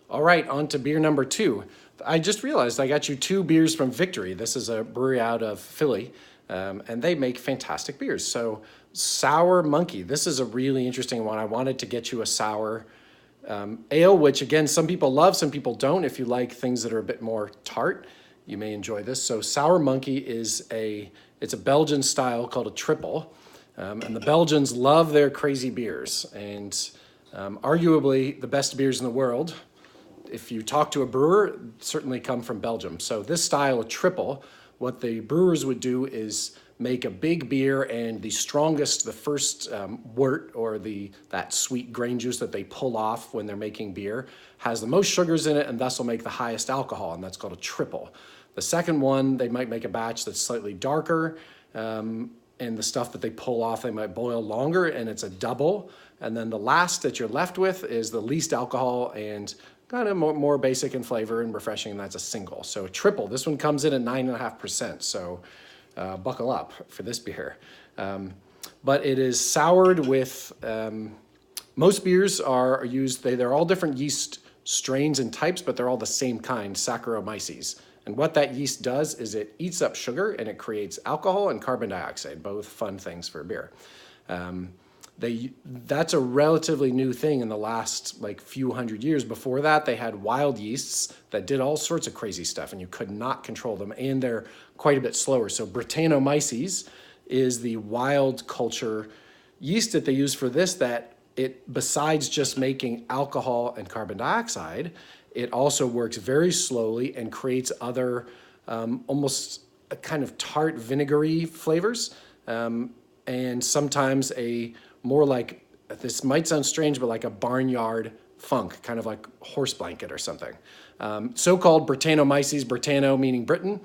All right, on to beer number two. I just realized I got you two beers from Victory. This is a brewery out of Philly, and they make fantastic beers. So, Sour Monkey. This is a really interesting one. I wanted to get you a sour ale, which again, some people love, some people don't. If you like things that are a bit more tart, you may enjoy this. So, Sour Monkey is it's a Belgian style called a triple, and the Belgians love their crazy beers, and arguably the best beers in the world, if you talk to a brewer, certainly come from Belgium. So this style of triple, what the brewers would do is make a big beer, and the strongest, the first wort or that sweet grain juice that they pull off when they're making beer, has the most sugars in it, and thus will make the highest alcohol, and that's called a triple. The second one, they might make a batch that's slightly darker, and the stuff that they pull off, they might boil longer, and it's a double. And then the last that you're left with is the least alcohol and kind of more basic in flavor and refreshing, and that's a single. So triple, this one comes in at 9.5%, so buckle up for this beer. But it is soured with, most beers are used, they're all different yeast strains and types, but they're all the same kind, Saccharomyces. And what that yeast does is it eats up sugar and it creates alcohol and carbon dioxide, both fun things for a beer. That's a relatively new thing in the last like few hundred years. Before that, they had wild yeasts that did all sorts of crazy stuff, and you could not control them, and they're quite a bit slower. So Brettanomyces is the wild culture yeast that they use for this, that it, besides just making alcohol and carbon dioxide, it also works very slowly and creates other almost a kind of tart vinegary flavors, and sometimes a more like, this might sound strange, but like a barnyard funk, kind of like horse blanket or something. So-called Brettanomyces, Britanno meaning Britain,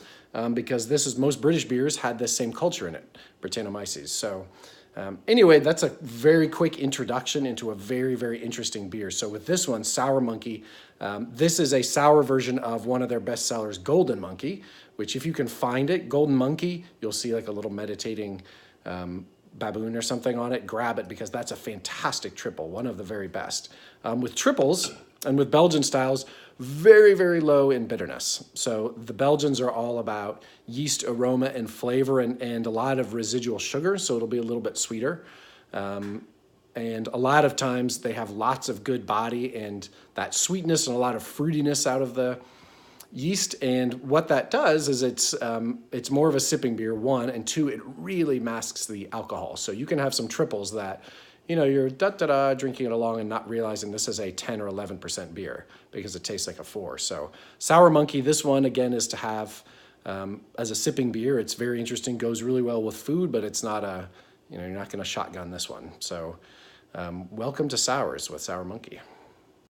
because most British beers had this same culture in it, Brettanomyces. So anyway, that's a very quick introduction into a very, very interesting beer. So with this one, Sour Monkey, this is a sour version of one of their best sellers, Golden Monkey, which if you can find it, Golden Monkey, you'll see like a little meditating baboon or something on it. Grab it, because that's a fantastic triple, one of the very best. With triples and with Belgian styles, very, very low in bitterness. So the Belgians are all about yeast aroma and flavor, and a lot of residual sugar, so it'll be a little bit sweeter. And a lot of times they have lots of good body and that sweetness and a lot of fruitiness out of the yeast. And what that does is it's more of a sipping beer, one, and two, it really masks the alcohol. So you can have some triples that, you're drinking it along and not realizing this is a 10 or 11% beer because it tastes like a 4. So Sour Monkey, this one again is to have as a sipping beer. It's very interesting, goes really well with food, but it's not you're not going to shotgun this one. So welcome to Sours with Sour Monkey.